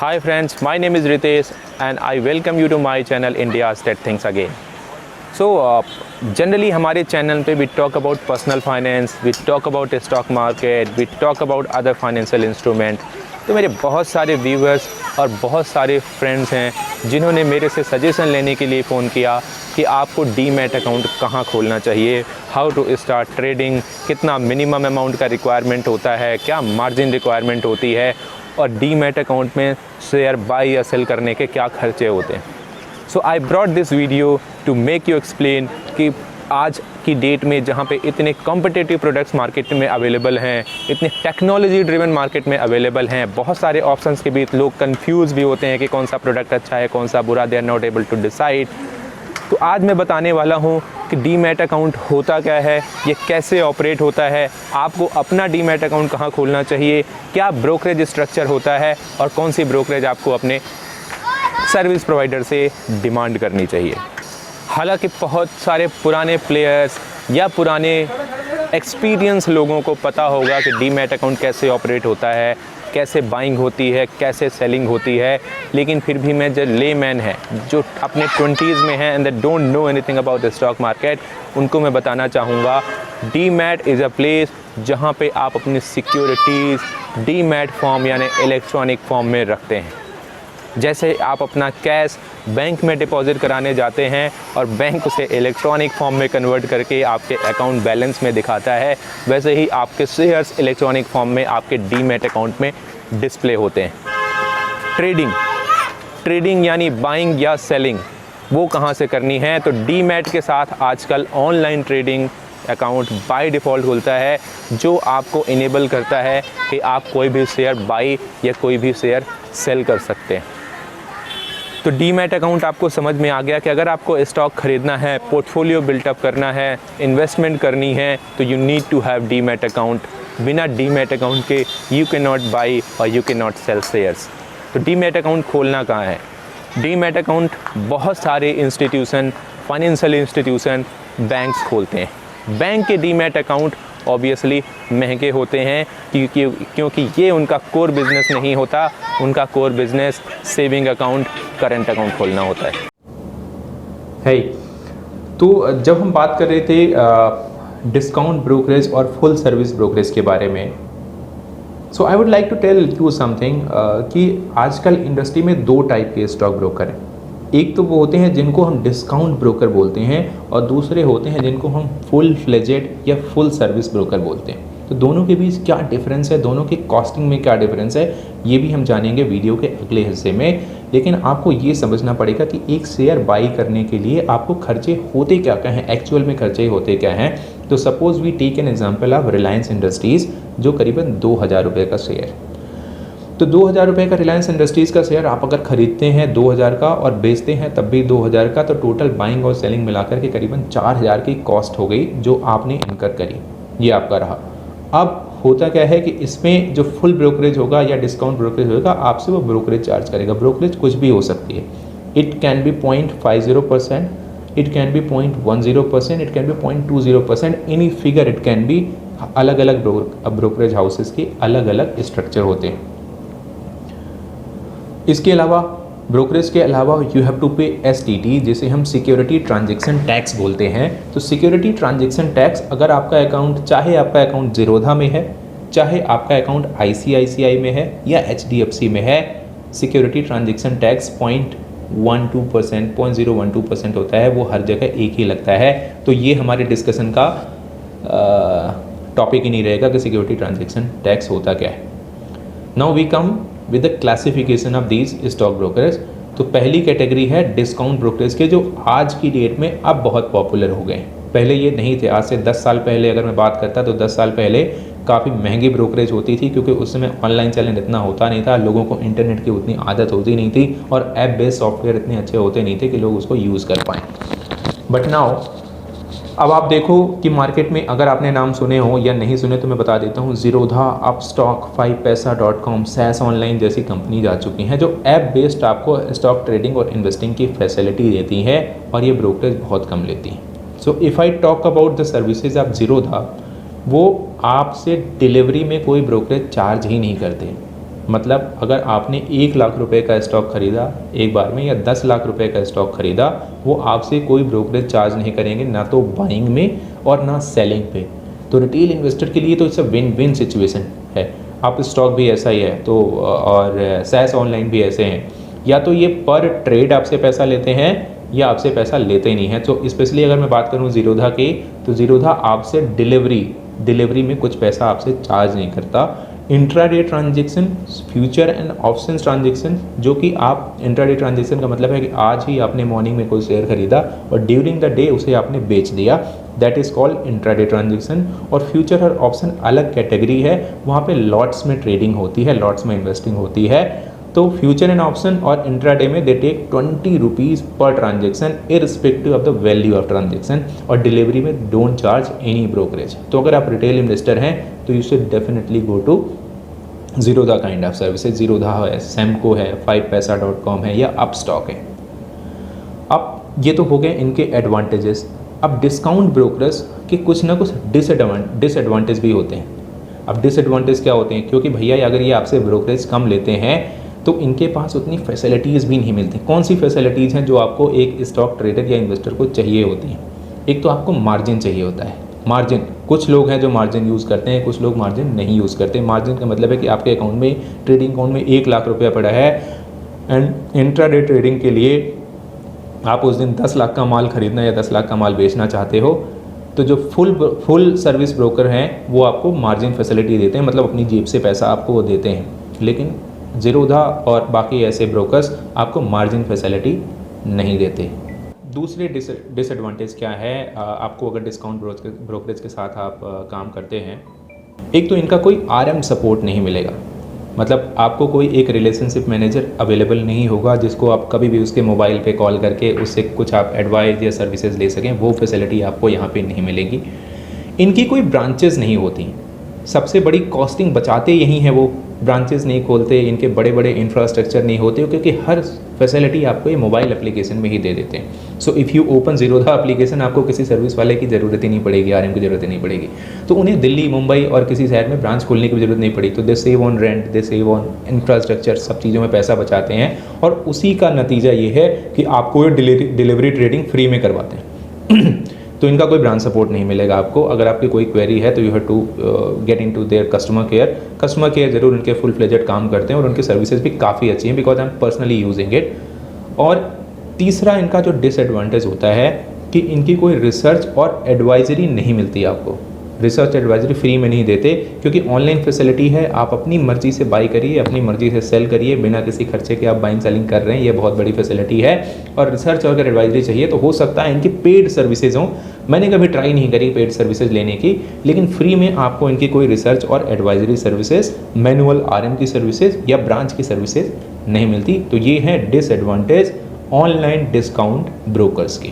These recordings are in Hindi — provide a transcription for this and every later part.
Hi friends, my name is Ritesh and I welcome you to my channel India's Tech Things Again. So generally हमारे चैनल पे we talk about personal finance, we talk about stock market, we talk about other financial instrument. तो मेरे बहुत सारे व्यूअर्स और बहुत सारे फ्रेंड्स हैं जिन्होंने मेरे से सजेशन लेने के लिए फ़ोन किया कि आपको डीमैट अकाउंट कहाँ खोलना चाहिए, हाउ टू स्टार्ट ट्रेडिंग, कितना मिनिमम अमाउंट का रिक्वायरमेंट होता है, क्या मार्जिन रिक्वायरमेंट होती है और डीमैट अकाउंट में शेयर बाई या सेल करने के क्या खर्चे होते हैं। So I brought this video to make you explain कि आज की डेट में जहाँ पे इतने कॉम्पिटिटिव प्रोडक्ट्स मार्केट में अवेलेबल हैं, इतने टेक्नोलॉजी ड्रिवन मार्केट में अवेलेबल हैं, बहुत सारे ऑप्शंस के बीच लोग कंफ्यूज भी होते हैं कि कौन सा प्रोडक्ट अच्छा है, कौन सा बुरा, they are not able to decide. तो आज मैं बताने वाला हूँ कि डीमैट अकाउंट होता क्या है, ये कैसे ऑपरेट होता है, आपको अपना डीमैट अकाउंट कहाँ खोलना चाहिए, क्या ब्रोकरेज स्ट्रक्चर होता है और कौन सी ब्रोकरेज आपको अपने सर्विस प्रोवाइडर से डिमांड करनी चाहिए। हालांकि बहुत सारे पुराने प्लेयर्स या पुराने एक्सपीरियंस लोगों को पता होगा कि डीमैट अकाउंट कैसे ऑपरेट होता है, कैसे बाइंग होती है, कैसे सेलिंग होती है, लेकिन फिर भी मैं जो लेमैन है, जो अपने 20s में है and they don't know anything about the stock market, उनको मैं बताना चाहूँगा डीमैट इज़ अ प्लेस जहाँ पे आप अपनी सिक्योरिटीज़ डीमैट फॉर्म यानी इलेक्ट्रॉनिक फॉर्म में रखते हैं। जैसे आप अपना कैश बैंक में डिपॉजिट कराने जाते हैं और बैंक उसे इलेक्ट्रॉनिक फॉर्म में कन्वर्ट करके आपके अकाउंट बैलेंस में दिखाता है, वैसे ही आपके शेयर्स इलेक्ट्रॉनिक फॉर्म में आपके डीमैट अकाउंट में डिस्प्ले होते हैं। ट्रेडिंग यानी बाइंग या सेलिंग वो कहाँ से करनी है, तो डीमैट के साथ आजकल online trading account by default खुलता है जो आपको इनेबल करता है कि आप कोई भी शेयर बाई या कोई भी शेयर सेल कर सकते हैं। तो डीमैट अकाउंट आपको समझ में आ गया कि अगर आपको स्टॉक खरीदना है, पोर्टफोलियो बिल्टअप करना है, इन्वेस्टमेंट करनी है, तो you need to have demat account. बिना डीमैट अकाउंट के यू कैन नॉट बाई और you can not sell shares. तो डीमैट अकाउंट खोलना कहाँ है? डीमैट अकाउंट बहुत सारे इंस्टीट्यूशन, फाइनेंशियल इंस्टीट्यूशन, बैंक्स खोलते हैं। बैंक के डीमैट अकाउंट ऑब्वियसली महंगे होते हैं क्योंकि ये उनका कोर बिज़नेस नहीं होता, उनका core business saving account, current account खोलना होता है। तो जब हम बात कर रहे थे डिस्काउंट ब्रोकरेज और फुल सर्विस ब्रोकरेज के बारे में, so I would like to tell you something कि आजकल इंडस्ट्री में दो टाइप के स्टॉक ब्रोकर हैं। एक तो वो होते हैं जिनको हम डिस्काउंट ब्रोकर बोलते हैं और दूसरे होते हैं जिनको हम फुल फ्लेजेड या फुल सर्विस ब्रोकर बोलते हैं। तो दोनों के बीच क्या डिफरेंस है, दोनों की कॉस्टिंग में क्या डिफरेंस है, ये भी हम जानेंगे वीडियो के अगले हिस्से में। लेकिन आपको ये समझना पड़ेगा कि एक शेयर बाई करने के लिए आपको खर्चे होते क्या क्या हैं, एक्चुअल में खर्चे होते क्या हैं। तो suppose we take an example of Reliance Industries जो करीबन 2000 रुपये का शेयर। तो 2000 रुपये का रिलायंस इंडस्ट्रीज़ का शेयर आप अगर खरीदते हैं 2000 का और बेचते हैं तब भी 2000 का, तो टोटल बाइंग और सेलिंग मिलाकर के करीबन 4000 की कॉस्ट हो गई जो आपने इनकर करी, ये आपका रहा। अब होता क्या है कि इसमें जो फुल ब्रोकरेज होगा या डिस्काउंट ब्रोकरेज होगा, आपसे वो ब्रोकरेज चार्ज करेगा। ब्रोकरेज कुछ भी हो सकती है, it can be 0.50%, it can be 0.10%, it can be 0.20%, any figure it can be. अलग अलग ब्रोकरेज हाउसेस के अलग अलग स्ट्रक्चर होते हैं। इसके अलावा ब्रोकरेज के अलावा यू हैव टू पे STT, जिसे हम सिक्योरिटी ट्रांजैक्शन टैक्स बोलते हैं। तो सिक्योरिटी ट्रांजैक्शन टैक्स, अगर आपका अकाउंट, चाहे आपका अकाउंट ज़ीरोधा में है, चाहे आपका अकाउंट ICICI में है या HDFC में है, सिक्योरिटी ट्रांजैक्शन टैक्स 0.12%, 0.012% होता है, वो हर जगह एक ही लगता है। तो ये हमारे डिस्कशन का टॉपिक ही नहीं रहेगा कि सिक्योरिटी ट्रांजैक्शन टैक्स होता क्या है। Now we come with the classification of these stock brokerage. तो पहली कैटेगरी है डिस्काउंट ब्रोकरेज के, जो आज की डेट में अब बहुत पॉपुलर हो गए हैं। पहले ये नहीं थे। आज से 10 साल पहले अगर मैं बात करता तो 10 साल पहले काफ़ी महंगी ब्रोकरेज होती थी, क्योंकि उस समय ऑनलाइन चलन इतना होता नहीं था, लोगों को इंटरनेट की उतनी आदत होती नहीं थी और ऐप बेस्ड सॉफ्टवेयर इतने अच्छे होते नहीं थे कि लोग उसको यूज़ कर पाएँ। बट नाउ अब आप देखो कि मार्केट में, अगर आपने नाम सुने हो या नहीं सुने तो मैं बता देता हूँ, ज़ीरोधा, अपस्टॉक, 5paisa.com, सैस ऑनलाइन जैसी कंपनी जा चुकी हैं जो ऐप बेस्ड आपको स्टॉक ट्रेडिंग और इन्वेस्टिंग की फैसिलिटी देती हैं और ये ब्रोकरेज बहुत कम लेती हैं। So if I talk about the services of Zerodha, वो आपसे डिलीवरी में कोई ब्रोकरेज चार्ज ही नहीं करते। मतलब अगर आपने 1 लाख रुपए का स्टॉक खरीदा एक बार में या 10 लाख रुपए का स्टॉक खरीदा, वो आपसे कोई ब्रोकरेज चार्ज नहीं करेंगे, ना तो बाइंग में और ना सेलिंग पे। तो रिटेल इन्वेस्टर के लिए तो it's a win win situation है। आप स्टॉक भी ऐसा ही है तो और सैस ऑनलाइन भी ऐसे हैं, या तो ये पर ट्रेड आपसे पैसा लेते हैं या आपसे पैसा लेते ही नहीं है। तो स्पेशली अगर मैं बात करूँ ज़ीरोधा की, तो ज़ीरोधा आपसे डिलीवरी में कुछ पैसा आपसे चार्ज नहीं करता। Intraday transaction, future and options transaction, जो कि आप इंट्राडे ट्रांजेक्शन का मतलब है कि आज ही आपने मॉर्निंग में कोई शेयर खरीदा और ड्यूरिंग द डे उसे आपने बेच दिया, that is called intraday transaction. और फ्यूचर और ऑप्शन अलग कैटेगरी है, वहाँ पे लॉट्स में ट्रेडिंग होती है, लॉट्स में इन्वेस्टिंग होती है। तो फ्यूचर एंड ऑप्शन और इंट्राडे में दे टेक 20 रुपीज़ पर transaction irrespective of the value of transaction, और डिलीवरी में डोंट चार्ज एनी ब्रोकरेज। तो अगर आप रिटेल इन्वेस्टर हैं तो you should definitely go to Zerodha kind of services. Zerodha है, सेमको है, 5paisa.com है या अपस्टॉक है। अब ये तो हो गए इनके एडवांटेजेस। अब डिस्काउंट ब्रोकर्स के कुछ ना कुछ डिसएडवांटेज भी होते हैं। अब डिसएडवांटेज क्या होते हैं, क्योंकि भैया अगर ये आपसे ब्रोकरेज कम लेते हैं तो इनके पास उतनी फैसिलिटीज़ भी नहीं मिलती। कौन सी फैसिलिटीज़ हैं जो आपको एक स्टॉक ट्रेडर या इन्वेस्टर को चाहिए होती हैं? एक तो आपको मार्जिन चाहिए होता है। मार्जिन, कुछ लोग हैं जो मार्जिन यूज़ करते हैं, कुछ लोग मार्जिन नहीं यूज़ करते। मार्जिन का मतलब है कि आपके अकाउंट में, ट्रेडिंग अकाउंट में 1 लाख रुपया पड़ा है एंड इंट्राडे ट्रेडिंग के लिए आप उस दिन 10 लाख का माल खरीदना या 10 लाख का माल बेचना चाहते हो, तो जो फुल सर्विस ब्रोकर हैं वो आपको मार्जिन फैसिलिटी देते हैं, मतलब अपनी जेब से पैसा आपको वो देते हैं। लेकिन ज़ीरोधा और बाकी ऐसे ब्रोकर्स आपको मार्जिन फैसिलिटी नहीं देते। दूसरे डिसएडवांटेज क्या है आपको अगर डिस्काउंट ब्रोकरेज के साथ आप काम करते हैं? एक तो इनका कोई आरएम सपोर्ट नहीं मिलेगा, मतलब आपको कोई एक रिलेशनशिप मैनेजर अवेलेबल नहीं होगा जिसको आप कभी भी उसके मोबाइल पे कॉल करके उससे कुछ आप एडवाइस या सर्विसेज ले सकें। वो फैसिलिटी आपको यहाँ पे नहीं मिलेगी। इनकी कोई ब्रांचेस नहीं होती, सबसे बड़ी कॉस्टिंग बचाते यही हैं वो। ब्रांचेस नहीं खोलते, इनके बड़े बड़े इंफ्रास्ट्रक्चर नहीं होते, क्योंकि हर फैसिलिटी आपको ये मोबाइल एप्लीकेशन में ही दे देते हैं। So if you open Zerodha application, आपको किसी सर्विस वाले की ज़रूरत ही नहीं पड़ेगी, आरएम की ज़रूरत ही नहीं पड़ेगी। तो उन्हें दिल्ली, मुंबई और किसी शहर में ब्रांच खोलने की ज़रूरत नहीं पड़ी। तो they save on rent, they save on infrastructure, सब चीज़ों में पैसा बचाते हैं और उसी का नतीजा ये है कि आपको ये डिलीवरी ट्रेडिंग फ्री में करवाते हैं। तो इनका कोई ब्रांच सपोर्ट नहीं मिलेगा आपको। अगर आपकी कोई क्वेरी है तो you have to get into their customer care. Customer care जरूर उनके फुल फ्लेजेड काम करते हैं और उनकी सर्विसेज भी काफ़ी अच्छी हैं, because I am personally using it. और तीसरा इनका जो डिसएडवांटेज होता है कि इनकी कोई रिसर्च और एडवाइजरी नहीं मिलती आपको। रिसर्च एडवाइजरी फ्री में नहीं देते, क्योंकि ऑनलाइन फैसिलिटी है, आप अपनी मर्जी से बाई करिए, अपनी मर्जी से सेल करिए, बिना किसी खर्चे के आप बाइंग सेलिंग कर रहे हैं, ये बहुत बड़ी फैसिलिटी है। और रिसर्च अगर एडवाइजरी चाहिए तो हो सकता है इनकी पेड सर्विसेज हों। मैंने कभी ट्राई नहीं करी पेड सर्विसेज लेने की, लेकिन फ्री में आपको इनकी कोई रिसर्च और एडवाइजरी सर्विसेज, मैनुअल आरएम की सर्विसेज या ब्रांच की सर्विसेज नहीं मिलती। तो ये है डिसएडवांटेज ऑनलाइन डिस्काउंट ब्रोकर्स के।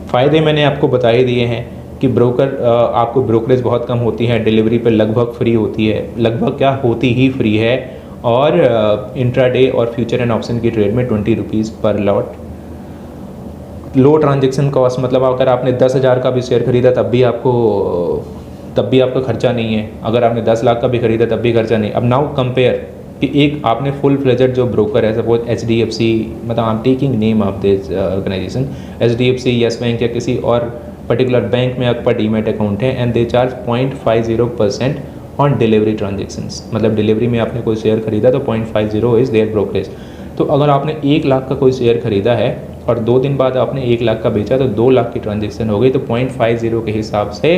फ़ायदे मैंने आपको बता ही दिए हैं कि ब्रोकर आपको ब्रोकरेज बहुत कम होती है, डिलीवरी पे लगभग फ्री होती है, लगभग क्या होती ही फ्री है, और इंट्राडे और फ्यूचर एंड ऑप्शन की ट्रेड में 20 रुपीज़ पर लॉट। लो ट्रांजेक्शन कॉस्ट, मतलब अगर आपने 10,000 का भी शेयर खरीदा तब भी आपका खर्चा नहीं है। अगर आपने 10 लाख का भी खरीदा तब भी खर्चा नहीं। अब नाउ कंपेयर कि एक आपने फुल फ्लेजेड जो ब्रोकर है, सपोज HDFC, मतलब I am taking name of this organisation, HDFC, Yes Bank या किसी और पर्टिकुलर बैंक में आपका डीमैट अकाउंट है and they charge 0.50% on delivery transactions. मतलब डिलीवरी में आपने कोई शेयर खरीदा तो 0.50 इज़ देयर ब्रोकरेज। तो अगर आपने 1 लाख का कोई शेयर खरीदा है और 2 दिन बाद आपने 1 लाख का बेचा तो 2 लाख की ट्रांजेक्शन हो गई, तो 0.50 के हिसाब से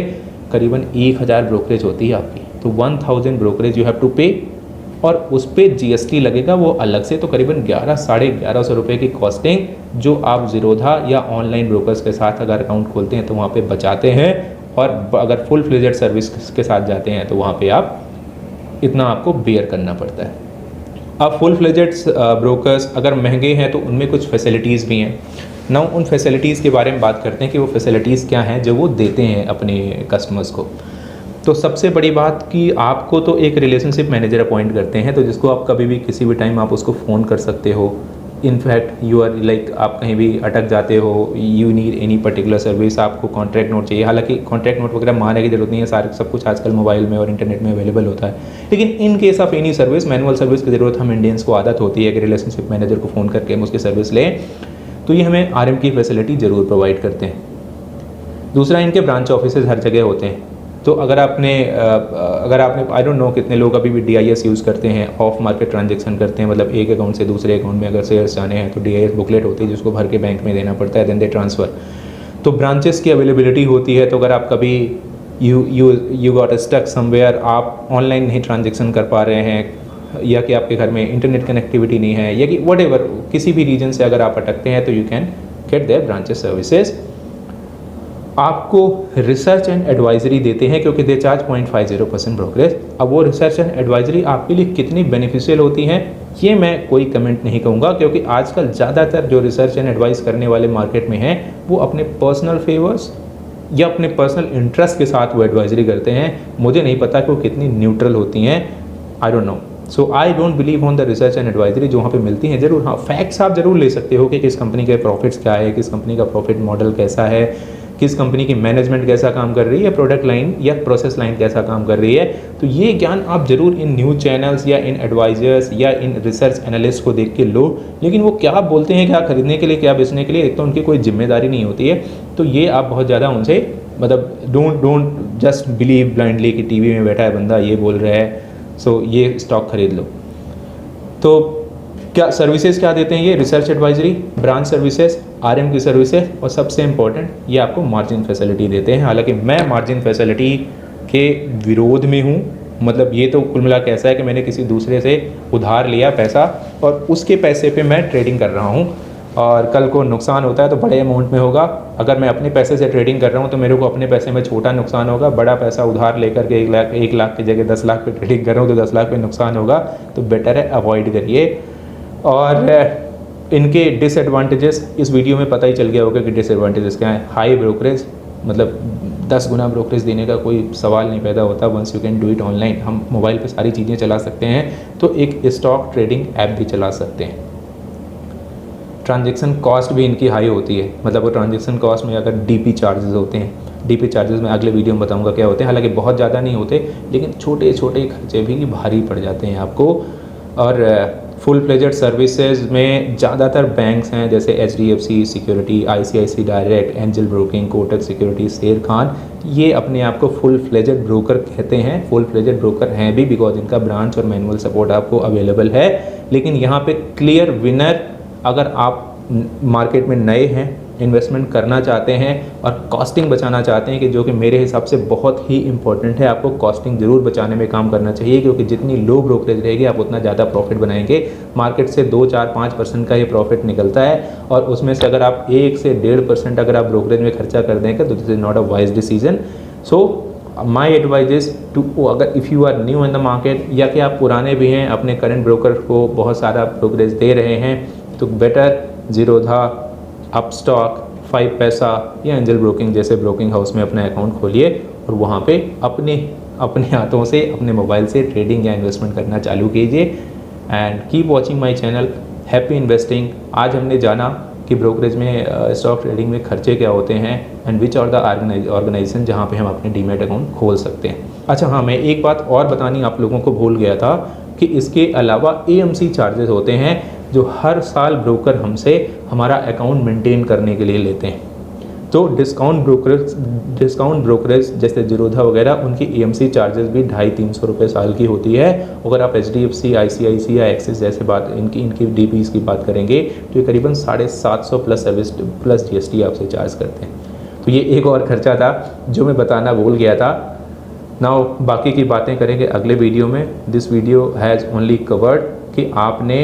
करीबन 1000 ब्रोकरेज होती है आपकी। तो 1000 ब्रोकरेज यू हैव टू पे, और उस पर GST लगेगा वो अलग से, तो करीबन 1100-1150 रुपये की कॉस्टिंग जो आप ज़ीरोधा या ऑनलाइन ब्रोकर्स के साथ अगर अकाउंट खोलते हैं तो वहाँ पे बचाते हैं, और अगर फुल फ्लेजेड सर्विस के साथ जाते हैं तो वहाँ पे आप इतना आपको बेयर करना पड़ता है। अब फुल फ्लेजेड ब्रोकर्स अगर महंगे हैं तो उनमें कुछ फैसिलिटीज़ भी हैं। ना उन फैसिलिटीज़ के बारे में बात करते हैं कि वो फैसिलिटीज़ क्या हैं जो वो देते हैं अपने कस्टमर्स को। तो सबसे बड़ी बात कि आपको तो एक रिलेशनशिप मैनेजर अपॉइंट करते हैं, तो जिसको आप कभी भी किसी भी टाइम आप उसको फ़ोन कर सकते हो, इनफैक्ट यू आर लाइक आप कहीं भी अटक जाते हो, you need any particular service, आपको कॉन्ट्रैक्ट नोट चाहिए, हालांकि कॉन्ट्रैक्ट नोट वगैरह मारने की जरूरत नहीं है, सारे सब कुछ आजकल मोबाइल में और इंटरनेट में अवेलेबल होता है। लेकिन in case of any service, manual service की ज़रूरत हम इंडियंस को आदत होती है कि रिलेशनशिप मैनेजर को फ़ोन करके हम उसकी सर्विस लें, तो ये हमें RM की फैसिलिटी ज़रूर प्रोवाइड करते हैं। दूसरा, इनके ब्रांच ऑफिसेज हर जगह होते हैं। तो अगर आपने आई डोंट नो कितने लोग अभी भी DIS यूज़ करते हैं, ऑफ मार्केट ट्रांजेक्शन करते हैं, मतलब एक अकाउंट से दूसरे अकाउंट में अगर शेयर्स जाने हैं तो DIS बुकलेट होती है जिसको भर के बैंक में देना पड़ता है, देन दे ट्रांसफ़र। तो ब्रांचेस की अवेलेबिलिटी होती है, तो अगर आप कभी यू गॉट स्टक समवेयर, आप ऑनलाइन नहीं ट्रांजेक्शन कर पा रहे हैं, या कि आपके घर में इंटरनेट कनेक्टिविटी नहीं है, या कि व्हाटएवर किसी भी रीजन से अगर आप अटकते हैं, तो you can get their branches services. आपको रिसर्च एंड एडवाइजरी देते हैं क्योंकि दे चार्ज 0.50% ब्रोकरेज। अब वो रिसर्च एंड एडवाइजरी आपके लिए कितनी बेनिफिशियल होती हैं, ये मैं कोई कमेंट नहीं कहूँगा, क्योंकि आजकल ज़्यादातर जो रिसर्च एंड एडवाइस करने वाले मार्केट में हैं वो अपने पर्सनल फेवर्स या अपने पर्सनल इंटरेस्ट के साथ वो एडवाइजरी करते हैं। मुझे नहीं पता कि वो कितनी न्यूट्रल होती हैं, I don't know. So I don't believe on the research and advisory जो वहाँ पे मिलती हैं। ज़रूर हाँ, फैक्ट्स आप ज़रूर ले सकते हो कि किस कंपनी के प्रॉफिट्स क्या है, किस कंपनी का प्रॉफिट मॉडल कैसा है, किस कंपनी की मैनेजमेंट कैसा काम कर रही है, प्रोडक्ट लाइन या प्रोसेस लाइन कैसा काम कर रही है। तो ये ज्ञान आप ज़रूर इन न्यूज़ चैनल्स या इन एडवाइजर्स या इन रिसर्च एनालिस्ट को देख के लो, लेकिन वो क्या बोलते हैं, क्या खरीदने के लिए, क्या बेचने के लिए, एक तो उनकी कोई जिम्मेदारी नहीं होती है। तो ये आप बहुत ज़्यादा उनसे मतलब डोंट जस्ट बिलीव ब्लाइंडली कि टीवी में बैठा है बंदा ये बोल रहा है सो ये स्टॉक खरीद लो। तो क्या सर्विसेज क्या देते हैं ये? Research advisory, branch services, RM की सर्विसेज, और सबसे इम्पोर्टेंट ये आपको मार्जिन फैसिलिटी देते हैं। हालांकि मैं मार्जिन फैसिलिटी के विरोध में हूँ, मतलब ये तो कुल मिला के ऐसा है कि मैंने किसी दूसरे से उधार लिया पैसा और उसके पैसे पे मैं ट्रेडिंग कर रहा हूँ, और कल को नुकसान होता है तो बड़े अमाउंट में होगा। अगर मैं अपने पैसे से ट्रेडिंग कर रहा हूँ तो मेरे को अपने पैसे में छोटा नुकसान होगा, बड़ा पैसा उधार लेकर के 1 लाख की जगह 10 लाख पे ट्रेडिंग कर रहा हूँ तो 10 लाख पे नुकसान होगा। तो बेटर है अवॉइड करिए। और इनके डिसएडवांटेजेस इस वीडियो में पता ही चल गया होगा कि डिसएडवांटेजेस क्या है। हाई ब्रोकरेज, मतलब 10 गुना ब्रोकरेज देने का कोई सवाल नहीं पैदा होता once you can do it online. हम मोबाइल पे सारी चीज़ें चला सकते हैं, तो एक स्टॉक ट्रेडिंग ऐप भी चला सकते हैं। ट्रांजेक्शन कॉस्ट भी इनकी हाई होती है, मतलब वो ट्रांजेक्शन कॉस्ट में अगर DP चार्जेस होते हैं, DP चार्जेस मैं अगले वीडियो में बताऊंगा क्या होते हैं। हालांकि बहुत ज़्यादा नहीं होते, लेकिन छोटे छोटे खर्चे भी भारी पड़ जाते हैं आपको। और फुल फ्लेजेड सर्विसेज में ज़्यादातर बैंक्स हैं जैसे HDFC security, ICICI direct, angel broking, Kotak security, शेर खान, ये अपने आप को फुल फ्लेजेड ब्रोकर कहते हैं। फुल फ्लेजेड ब्रोकर हैं भी बिकॉज इनका ब्रांच और मैनुअल सपोर्ट आपको अवेलेबल है। लेकिन यहाँ पे क्लियर विनर, अगर आप मार्केट में नए हैं, इन्वेस्टमेंट करना चाहते हैं और कॉस्टिंग बचाना चाहते हैं, कि जो कि मेरे हिसाब से बहुत ही इंपॉर्टेंट है, आपको कॉस्टिंग ज़रूर बचाने में काम करना चाहिए, क्योंकि जितनी लो ब्रोकरेज रहेगी आप उतना ज़्यादा प्रॉफिट बनाएंगे। मार्केट से 2, 4, 5% का ये प्रॉफिट निकलता है, और उसमें से अगर आप 1 से 1.5% अगर आप ब्रोकरेज में खर्चा कर देंगे तो this is not a wise decision. So my advise is to, अगर if you are new in the market या कि आप पुराने भी हैं, अपने करंट ब्रोकर को बहुत सारा ब्रोकरेज दे रहे हैं, तो बेटर जीरोधा, अपस्टॉक, 5 पैसा या एंजल ब्रोकिंग जैसे ब्रोकिंग हाउस में अपना अकाउंट खोलिए और वहाँ पे अपने हाथों से, अपने मोबाइल से ट्रेडिंग या इन्वेस्टमेंट करना चालू कीजिए। And keep watching my channel happy investing. आज हमने जाना कि ब्रोकरेज में स्टॉक ट्रेडिंग में खर्चे क्या होते हैं and which are the organisation जहाँ पे हम अपने डीमैट अकाउंट खोल सकते हैं। अच्छा हाँ, मैं एक बात और बतानी आप लोगों को भूल गया था कि इसके अलावा AMC चार्जेस होते हैं जो हर साल ब्रोकर हमसे हमारा अकाउंट मेंटेन करने के लिए लेते हैं। तो डिस्काउंट ब्रोकरेज जैसे जीरोधा वगैरह, उनकी AMC चार्जेस भी 250-300 रुपये साल की होती है। अगर आप HDFC, ICICI या एक्सिस जैसे इनकी DPs की बात करेंगे तो ये करीबन 750 प्लस सर्विस प्लस GST आपसे चार्ज करते हैं। तो ये एक और खर्चा था जो मैं बताना भूल गया था। नाउ बाकी की बातें करेंगे अगले वीडियो में। This video has only covered कि आपने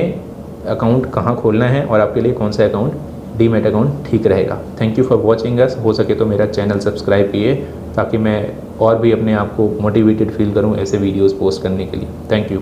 अकाउंट कहाँ खोलना है और आपके लिए कौन सा अकाउंट, डीमैट अकाउंट ठीक रहेगा। Thank you for watching us. हो सके तो मेरा चैनल सब्सक्राइब कीजिए ताकि मैं और भी अपने आप को मोटिवेटेड फील करूँ ऐसे वीडियोस पोस्ट करने के लिए। Thank you.